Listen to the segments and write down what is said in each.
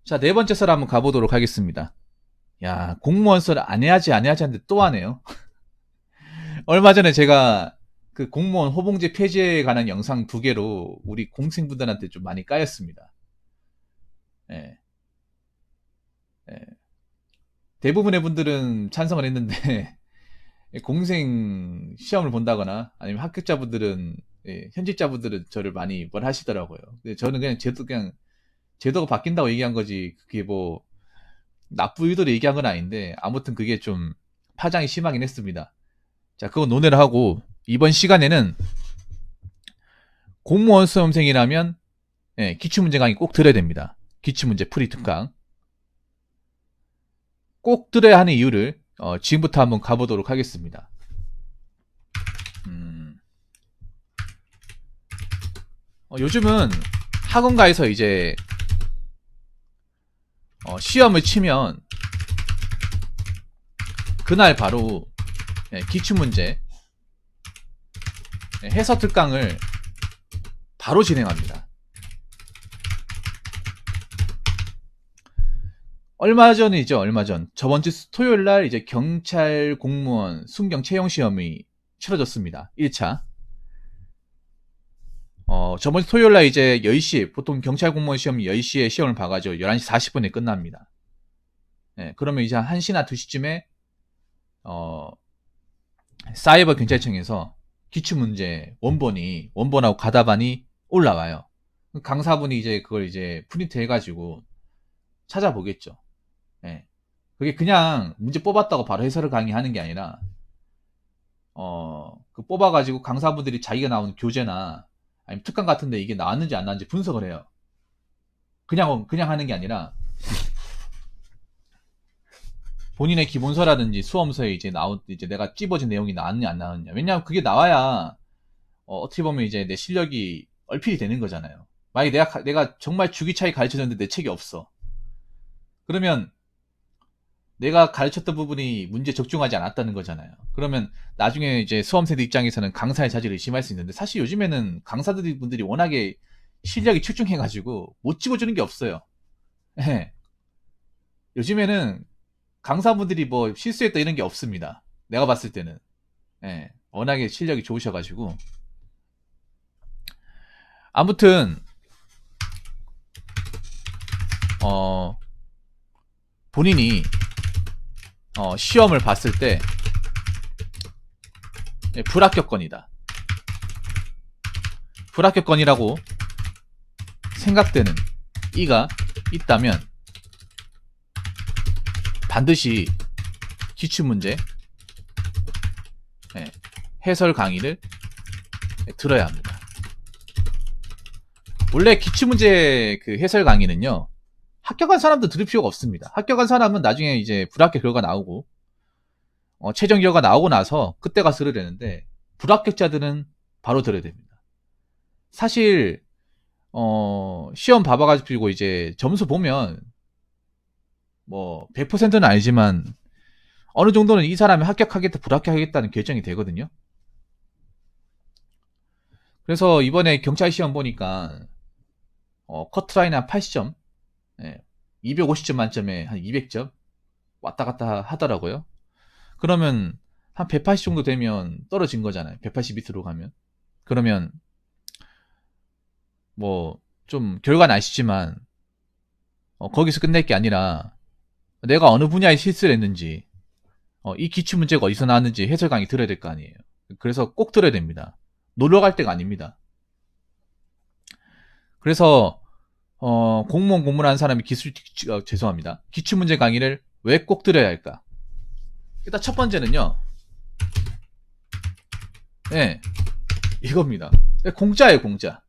자, 네 번째 썰 한번 가보도록 하겠습니다. 야, 공무원 썰 안 해야지 하는데 또 하네요. 얼마 전에 제가 그 공무원 호봉제 폐지에 관한 영상 2개로 우리 공생분들한테 좀 많이 까였습니다. 예. 예. 대부분의 분들은 찬성을 했는데 공생 시험을 본다거나 아니면 합격자분들은 현직자분들은 저를 많이 뭘 하시더라고요. 근데 저는 그냥 제도가 바뀐다고 얘기한 거지 그게 뭐 나쁜 의도로 얘기한 건 아닌데 아무튼 그게 좀 파장이 심하긴 했습니다. 자, 그거 논의를 하고 이번 시간에는 공무원 수험생이라면 기출문제 강의 꼭 들어야 됩니다. 기출문제 풀이 특강 꼭 들어야 하는 이유를 지금부터 한번 가보도록 하겠습니다. 요즘은 학원가에서 이제 시험을 치면 그날 바로 기출문제 해서 특강을 바로 진행합니다. 얼마 전 저번 주 토요일 날 이제 경찰 공무원 순경 채용 시험이 치러졌습니다. 1차. 저번 주 토요일 날 이제 10시, 보통 경찰 공무원 시험이 10시에 시험을 봐가지고 11시 40분에 끝납니다. 그러면 이제 1시나 2시쯤에, 사이버 경찰청에서 기출문제 원본하고 가다반이 올라와요. 강사분이 이제 그걸 이제 프린트 해가지고 찾아보겠죠. 그게 그냥 문제 뽑았다고 바로 해설을 강의하는 게 아니라, 그 뽑아가지고 강사분들이 자기가 나온 교재나 아니면 특강 같은데 이게 나왔는지 안 나왔는지 분석을 해요. 그냥 하는 게 아니라 본인의 기본서라든지 수험서에 이제 이제 내가 찝어진 내용이 나왔냐 안 나왔냐. 왜냐하면 그게 나와야 어떻게 보면 이제 내 실력이 얼필이 되는 거잖아요. 만약에 내가 정말 주기차게 가르쳐줬는데 내 책이 없어. 그러면 내가 가르쳤던 부분이 문제 적중하지 않았다는 거잖아요. 그러면 나중에 이제 수험생들 입장에서는 강사의 자질을 의심할 수 있는데 사실 요즘에는 강사들이 워낙에 실력이 출중해가지고 못 찍어주는 게 없어요. 요즘에는 강사분들이 뭐 실수했다 이런 게 없습니다. 내가 봤을 때는. 워낙에 실력이 좋으셔가지고. 아무튼 본인이 시험을 봤을 때 불합격건이다. 불합격건이라고 생각되는 이가 있다면 반드시 기출문제 해설 강의를 들어야 합니다. 원래 기출문제 그 해설 강의는요, 합격한 사람도 들을 필요가 없습니다. 합격한 사람은 나중에 이제 불합격 결과 나오고 최종 결과 나오고 나서 그때 가서 들어야 되는데 불합격자들은 바로 들어야 됩니다. 사실 시험 봐봐가지고 이제 점수 보면 뭐 100%는 아니지만 어느 정도는 이 사람이 합격하겠다 불합격하겠다는 결정이 되거든요. 그래서 이번에 경찰 시험 보니까 커트라인 한 80점 250점 만점에 한 200점 왔다 갔다 하더라고요. 그러면 한 180 정도 되면 떨어진 거잖아요. 180 밑으로 가면. 그러면 뭐 좀 결과는 아시지만 거기서 끝낼 게 아니라 내가 어느 분야에 실수를 했는지 이 기출문제가 어디서 나왔는지 해설 강의 들어야 될 거 아니에요. 그래서 꼭 들어야 됩니다. 놀러 갈 때가 아닙니다. 그래서 공무원 공부하는 사람이 죄송합니다. 기출문제 강의를 왜 꼭 들어야 할까? 일단 첫 번째는요. 이겁니다. 공짜예요, 공짜.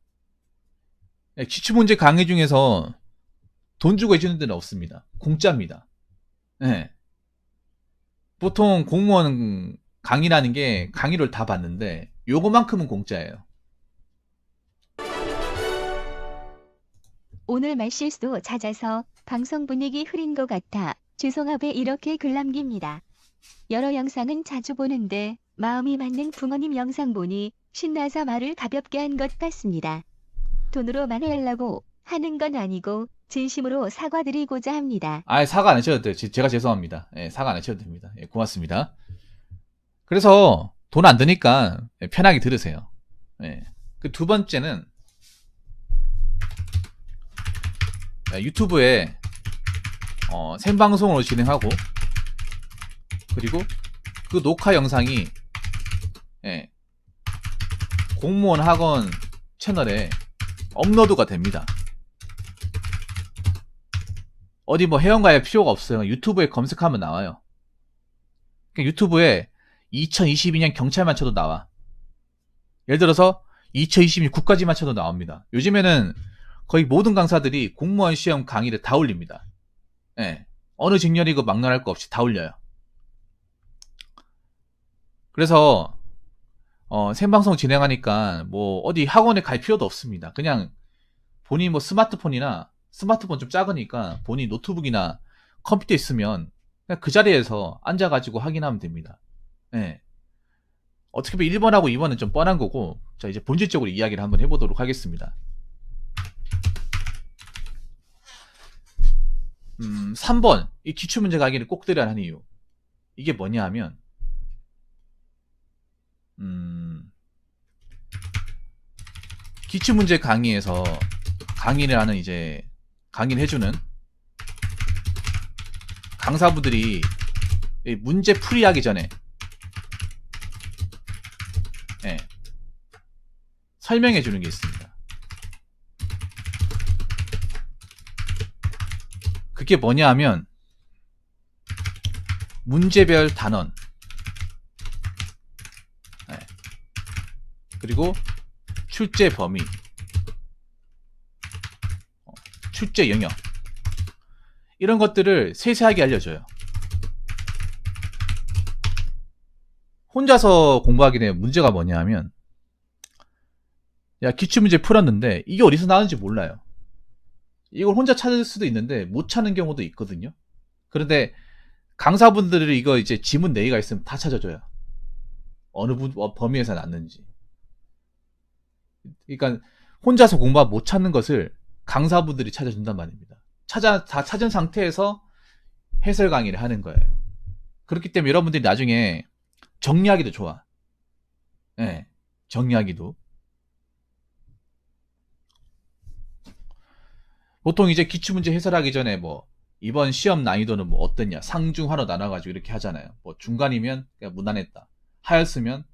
기출문제 강의 중에서 돈 주고 해주는 데는 없습니다. 공짜입니다. 보통 공무원 강의라는 게 강의를 다 받는데 요거만큼은 공짜예요. 오늘 말실수 잦아서 방송 분위기 흐린 것 같아 죄송하게 이렇게 글 남깁니다. 여러 영상은 자주 보는데 마음이 맞는 부모님 영상 보니 신나서 말을 가볍게 한 것 같습니다. 돈으로 만회하려고 하는 건 아니고 진심으로 사과드리고자 합니다. 사과 안 하셔도 돼요. 제가 죄송합니다. 예, 사과 안 하셔도 됩니다. 예, 고맙습니다. 그래서 돈 안 드니까 편하게 들으세요. 예. 그 두 번째는 유튜브에 생방송으로 진행하고 그리고 그 녹화 영상이 공무원 학원 채널에 업로드가 됩니다. 어디 뭐 회원가입 필요가 없어요. 유튜브에 검색하면 나와요. 유튜브에 2022년 경찰만 쳐도 나와. 예를 들어서 2022년 국가지만 쳐도 나옵니다. 요즘에는 거의 모든 강사들이 공무원 시험 강의를 다 올립니다. 예. 어느 직렬이고 막론할 거 없이 다 올려요. 그래서 생방송 진행하니까 뭐 어디 학원에 갈 필요도 없습니다. 그냥 본인 뭐 스마트폰 좀 작으니까 본인 노트북이나 컴퓨터 있으면 그냥 그 자리에서 앉아가지고 확인하면 됩니다. 예. 어떻게 보면 1번하고 2번은 좀 뻔한 거고, 자, 이제 본질적으로 이야기를 한번 해보도록 하겠습니다. 3번, 이 기출문제 강의를 꼭 들어야 하는 이유. 이게 뭐냐 하면, 기출문제 강의에서 강의를 해주는 강사분들이 문제 풀이하기 전에 설명해 주는 게 있습니다. 그게 뭐냐 하면 문제별 단원 그리고 출제 범위 출제 영역 이런 것들을 세세하게 알려줘요. 혼자서 공부하게 되면 문제가 뭐냐 하면 야 기출문제 풀었는데 이게 어디서 나왔는지 몰라요. 이걸 혼자 찾을 수도 있는데 못 찾는 경우도 있거든요. 그런데 강사분들이 이거 이제 지문 4개가 있으면 다 찾아줘요. 어느 범위에서 났는지. 그러니까 혼자서 공부하고 못 찾는 것을 강사분들이 찾아준단 말입니다. 다 찾은 상태에서 해설 강의를 하는 거예요. 그렇기 때문에 여러분들이 나중에 정리하기도 좋아. 네, 정리하기도. 보통 이제 기출문제 해설하기 전에 뭐 이번 시험 난이도는 뭐 어떠냐 상중하로 나눠가지고 이렇게 하잖아요. 뭐 중간이면 그냥 무난했다, 하였으면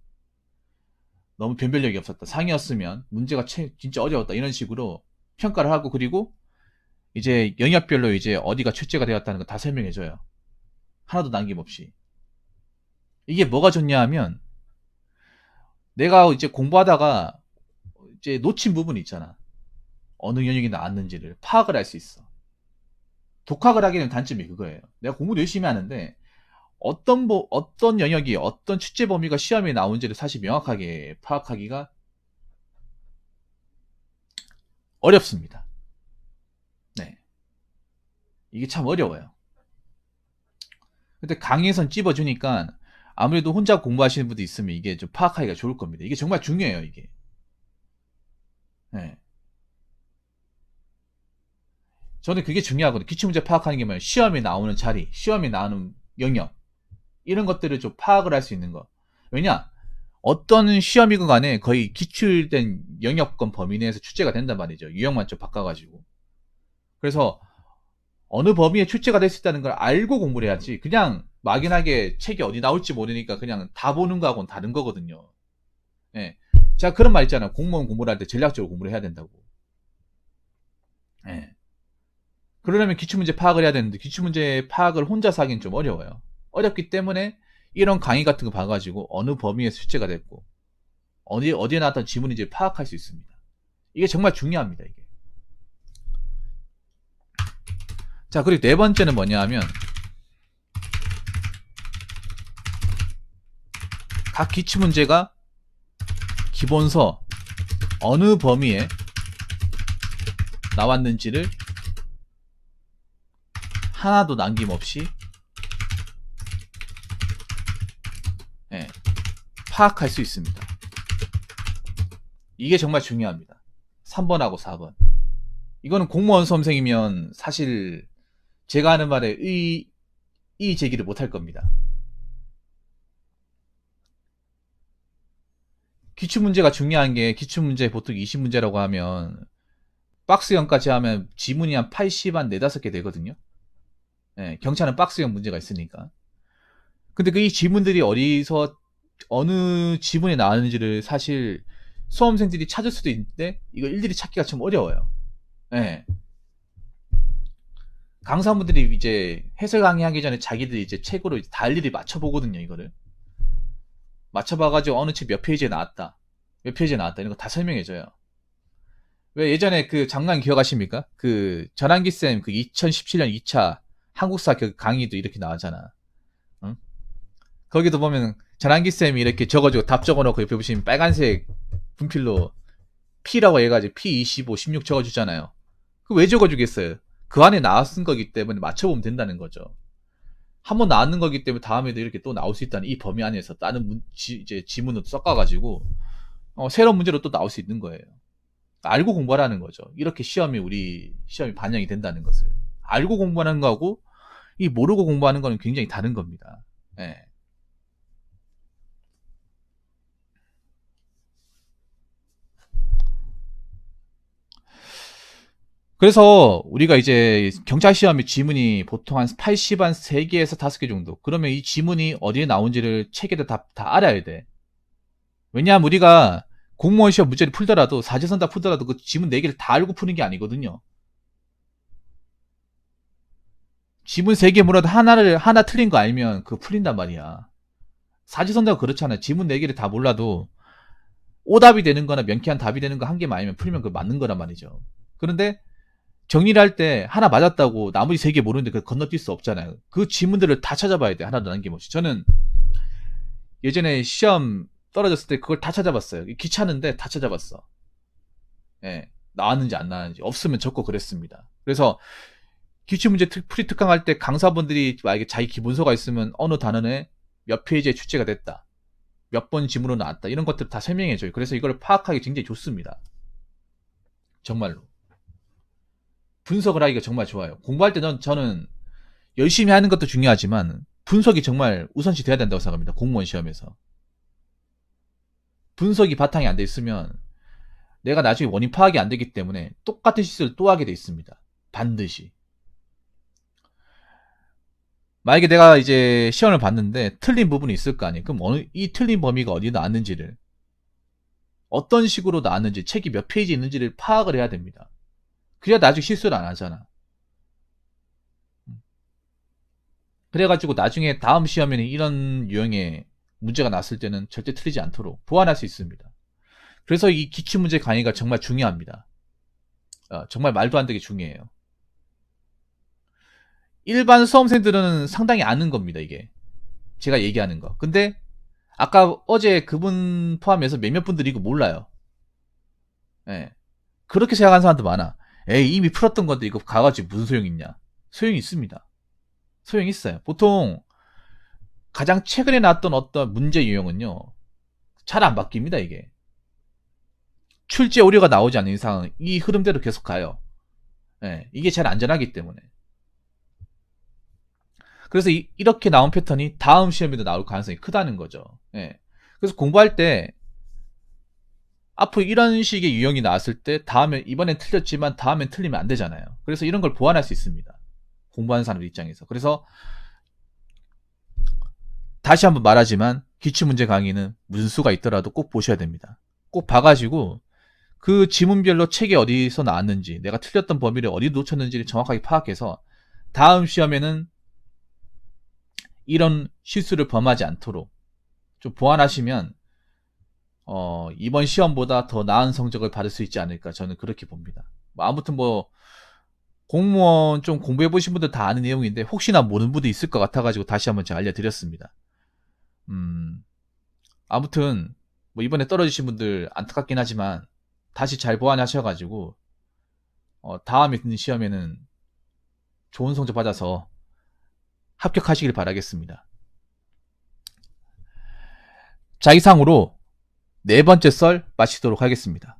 너무 변별력이 없었다, 상이었으면 문제가 진짜 어려웠다, 이런 식으로 평가를 하고, 그리고 이제 영역별로 이제 어디가 출제가 되었다는 거 다 설명해줘요. 하나도 남김없이. 이게 뭐가 좋냐 하면 내가 이제 공부하다가 이제 놓친 부분이 있잖아. 어느 영역이 나왔는지를 파악을 할 수 있어. 독학을 하게 되는 단점이 그거예요. 내가 공부를 열심히 하는데 어떤 영역이 어떤 출제 범위가 시험에 나온지를 사실 명확하게 파악하기가 어렵습니다. 네, 이게 참 어려워요. 근데 강의에선 찝어주니까 아무래도 혼자 공부하시는 분도 있으면 이게 좀 파악하기가 좋을 겁니다. 이게 정말 중요해요, 이게. 네. 저는 그게 중요하거든요. 기출문제 파악하는 게 뭐예요? 시험에 나오는 자리, 시험에 나오는 영역, 이런 것들을 좀 파악을 할 수 있는 거. 왜냐? 어떤 시험이건 간에 거의 기출된 영역권 범위 내에서 출제가 된단 말이죠. 유형만 좀 바꿔가지고. 그래서 어느 범위에 출제가 될 수 있다는 걸 알고 공부를 해야지, 그냥 막연하게 책이 어디 나올지 모르니까 그냥 다 보는 거하고는 다른 거거든요. 예. 제가 그런 말 있잖아요. 공무원 공부를 할 때 전략적으로 공부를 해야 된다고. 예. 그러려면 기출문제 파악을 해야 되는데 기출문제 파악을 혼자서 하기는 좀 어려워요. 어렵기 때문에 이런 강의 같은 거 봐가지고 어느 범위에서 출제가 됐고 어디에 나왔던 지문인지 파악할 수 있습니다. 이게 정말 중요합니다, 이게. 자, 그리고 네 번째는 뭐냐 하면 각 기출문제가 기본서 어느 범위에 나왔는지를 하나도 남김없이 파악할 수 있습니다. 이게 정말 중요합니다. 3번하고 4번. 이거는 공무원 수험생이면 사실 제가 하는 말에 이 제기를 못할 겁니다. 기출문제가 중요한 게 기출문제 보통 20문제라고 하면 박스형까지 하면 지문이 한 80, 한 4, 5개 되거든요. 예, 경찰은 박스형 문제가 있으니까. 근데 그 이 지문들이 어디서 어느 지문에 나왔는지를 사실 수험생들이 찾을 수도 있는데 이거 일일이 찾기가 좀 어려워요. 예. 강사분들이 이제 해설 강의하기 전에 자기들이 이제 책으로 다 일일이 맞춰보거든요, 이거를. 맞춰봐가지고 어느 책 몇 페이지에 나왔다. 몇 페이지에 나왔다. 이런 거 다 설명해줘요. 왜 예전에 그 장난 기억하십니까? 그 전환기쌤 그 2017년 2차 한국사 그 강의도 이렇게 나왔잖아. 응? 거기도 보면 전환기쌤이 이렇게 적어주고 답 적어놓고 옆에 보시면 빨간색 분필로 P라고 해가지고 P25, 16 적어주잖아요. 그 왜 적어주겠어요? 그 안에 나왔은 거기 때문에 맞춰보면 된다는 거죠. 한번 나왔는 거기 때문에 다음에도 이렇게 또 나올 수 있다는 이 범위 안에서 다른 이제 지문을 섞어가지고 새로운 문제로 또 나올 수 있는 거예요. 알고 공부하라는 거죠. 이렇게 우리 시험이 반영이 된다는 것을. 알고 공부하는 거하고 이 모르고 공부하는 거는 굉장히 다른 겁니다. 예. 그래서 우리가 이제 경찰 시험의 지문이 보통 한 80, 한 3개에서 5개 정도. 그러면 이 지문이 어디에 나온지를 책에도 다 알아야 돼. 왜냐하면 우리가 공무원 시험 문제를 풀더라도 사제선다 풀더라도 그 지문 4개를 다 알고 푸는 게 아니거든요. 지문 3개 물어도 하나 틀린 거 알면 그거 풀린단 말이야. 사제선다가 그렇잖아요. 지문 4개를 다 몰라도 오답이 되는 거나 명쾌한 답이 되는 거 한 개만 알면 풀면 그거 맞는 거란 말이죠. 그런데 정리를 할 때 하나 맞았다고 나머지 3개 모르는데 그걸 건너뛸 수 없잖아요. 그 지문들을 다 찾아봐야 돼. 하나도 남김없이. 저는 예전에 시험 떨어졌을 때 그걸 다 찾아봤어요. 귀찮은데 다 찾아봤어. 예. 나왔는지 안 나왔는지. 없으면 적고 그랬습니다. 그래서 기출문제 풀이 특강 할 때 강사분들이 만약에 자기 기본서가 있으면 어느 단원에 몇 페이지에 출제가 됐다. 몇 번 지문으로 나왔다. 이런 것들을 다 설명해줘요. 그래서 이걸 파악하기 굉장히 좋습니다. 정말로. 분석을 하기가 정말 좋아요. 공부할 때 저는 열심히 하는 것도 중요하지만 분석이 정말 우선시 돼야 된다고 생각합니다. 공무원 시험에서. 분석이 바탕이 안 돼 있으면 내가 나중에 원인 파악이 안 되기 때문에 똑같은 실수를 또 하게 돼 있습니다. 반드시. 만약에 내가 이제 시험을 봤는데 틀린 부분이 있을 거 아니에요. 그럼 이 틀린 범위가 어디 나왔는지를, 어떤 식으로 나왔는지, 책이 몇 페이지 있는지를 파악을 해야 됩니다. 그래야 나중에 실수를 안 하잖아. 그래가지고 나중에 다음 시험에는 이런 유형의 문제가 났을 때는 절대 틀리지 않도록 보완할 수 있습니다. 그래서 이 기출문제 강의가 정말 중요합니다. 정말 말도 안 되게 중요해요. 일반 수험생들은 상당히 아는 겁니다, 이게. 제가 얘기하는 거. 근데 아까 어제 그분 포함해서 몇몇 분들이 이거 몰라요. 예. 그렇게 생각하는 사람도 많아. 에이, 이미 풀었던 건데 이거 가가지고 무슨 소용이 있냐. 소용이 있습니다. 소용이 있어요. 보통 가장 최근에 나왔던 어떤 문제 유형은요, 잘 안 바뀝니다, 이게. 출제 오류가 나오지 않는 이상 이 흐름대로 계속 가요. 예, 이게 제일 안전하기 때문에. 그래서 이렇게 나온 패턴이 다음 시험에도 나올 가능성이 크다는 거죠. 예. 그래서 공부할 때 앞으로 이런 식의 유형이 나왔을 때 이번엔 틀렸지만 다음엔 틀리면 안 되잖아요. 그래서 이런 걸 보완할 수 있습니다. 공부하는 사람들 입장에서. 그래서 다시 한번 말하지만 기출문제 강의는 무슨 수가 있더라도 꼭 보셔야 됩니다. 꼭 봐가지고 그 지문별로 책이 어디서 나왔는지, 내가 틀렸던 범위를 어디 놓쳤는지를 정확하게 파악해서 다음 시험에는 이런 실수를 범하지 않도록 좀 보완하시면 이번 시험보다 더 나은 성적을 받을 수 있지 않을까, 저는 그렇게 봅니다. 아무튼 공무원 좀 공부해 보신 분들 다 아는 내용인데 혹시나 모르는 분도 있을 것 같아가지고 다시 한번 제가 알려드렸습니다. 아무튼 이번에 떨어지신 분들 안타깝긴 하지만 다시 잘 보완하셔가지고 다음에 있는 시험에는 좋은 성적 받아서 합격하시길 바라겠습니다. 자, 이상으로 4번째 썰 마치도록 하겠습니다.